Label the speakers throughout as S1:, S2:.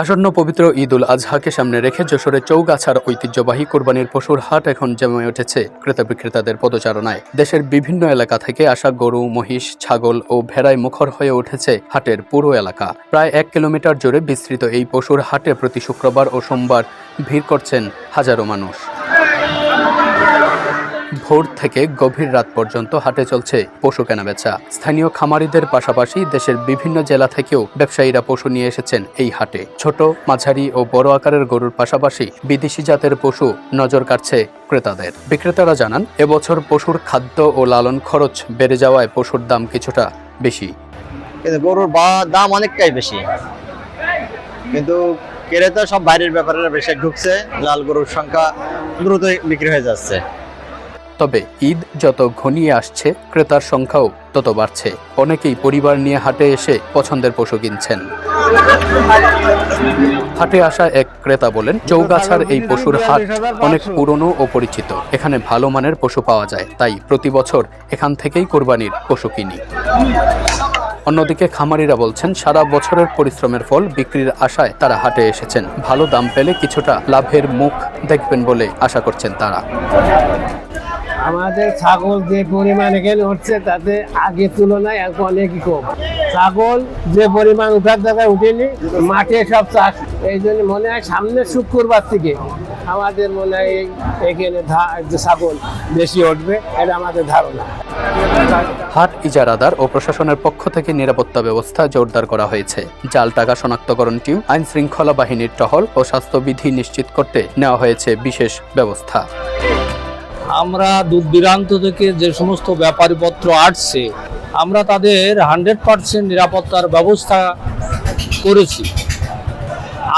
S1: আসন্ন পবিত্র ঈদ উল আজহাকে সামনে রেখে যশোরের চৌগাছার ঐতিহ্যবাহী কোরবানির পশুর হাট এখন জমে উঠেছে ক্রেতা বিক্রেতাদের পদচারণায়। দেশের বিভিন্ন এলাকা থেকে আসা গরু, মহিষ, ছাগল ও ভেড়ায় মুখর হয়ে উঠেছে হাটের পুরো এলাকা। প্রায় 1 কিলোমিটার জুড়ে বিস্তৃত এই পশুর হাটে প্রতি শুক্রবার ও সোমবার ভিড় করছেন হাজারো মানুষ। ভোর থেকে গভীর রাত পর্যন্ত হাটে চলছে পশু কেনাবেচা। স্থানীয় খামারিদের পাশাপাশি দেশের বিভিন্ন জেলা থেকেও ব্যবসায়ীরা পশু নিয়ে এসেছেন এই হাটে। ছোট, মাঝারি ও বড় আকারের গরুর পাশাপাশি বিদেশি জাতের পশু নজর কাড়ছে ক্রেতাদের। বিক্রেতারা জানান, এবছর পশুর খাদ্য ও লালন খরচ বেড়ে যাওয়ায় পশুর দাম কিছুটা বেশি।
S2: গরুর দাম অনেকটাই বেশি, কিন্তু ক্রেতা সব বাইরের ব্যাপারে বেশি ঢুকছে। লাল গরুর সংখ্যা দ্রুত বিক্রি হয়ে যাচ্ছে।
S1: তবে ঈদ যত ঘনিয়ে আসছে ক্রেতার সংখ্যাও তত বাড়ছে। অনেকেই পরিবার নিয়ে হাটে এসে পছন্দের পশু কিনছেন। হাটে আসা এক ক্রেতা বলেন, চৌগাছার এই পশুর হাট অনেক পুরনো ও পরিচিত। এখানে ভালো মানের পশু পাওয়া যায়, তাই প্রতি বছর এখান থেকেই কোরবানির পশু কিনি। অন্যদিকে খামারিরা বলছেন, সারা বছরের পরিশ্রমের ফল বিক্রির আশায় তারা হাটে এসেছেন। ভালো দাম পেলে কিছুটা লাভের মুখ দেখবেন বলে আশা করছেন তারা।
S3: আমাদের ছাগল যে পরিমাণ এখানে উঠছে তাতে আগের তুলনায় এখন অনেকই কম। ছাগল যে পরিমাণ উঠার জায়গায় উঠেনি, মাঠে সব চাষ। এই জন্য মনে হয় সামনে শুক্রবার থেকে আমাদের মনে হয় এখানে ছাগল বেশি উঠবে, এটা আমাদের ধারণা।
S1: হাট ইজারাদার ও প্রশাসনের পক্ষ থেকে নিরাপত্তা ব্যবস্থা জোরদার করা হয়েছে। জাল টাকা শনাক্তকরণ টিম, আইন শৃঙ্খলা বাহিনীর টহল ও স্বাস্থ্যবিধি নিশ্চিত করতে নেওয়া হয়েছে বিশেষ ব্যবস্থা।
S4: আমরা দূর দূরান্ত থেকে যে সমস্ত ব্যাপারীপত্র আসছে, আমরা তাদের 100% নিরাপত্তার ব্যবস্থা করেছি।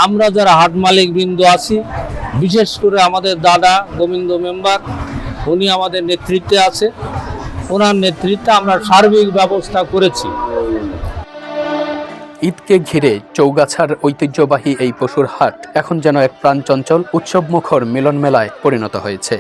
S4: আমরা যারা হাট মালিক বৃন্দ আছি, বিশেষ করে আমাদের দাদা গোবিন্দ মেম্বার, উনি আমাদের নেতৃত্বে আছে। ওনার নেতৃত্বে আমরা সার্বিক ব্যবস্থা করেছি।
S1: ঈদকে ঘিরে চৌগাছার ঐতিহ্যবাহী এই পশুর হাট এখন যেন এক প্রাণচঞ্চল উৎসবমুখর মিলন মেলায় পরিণত হয়েছে।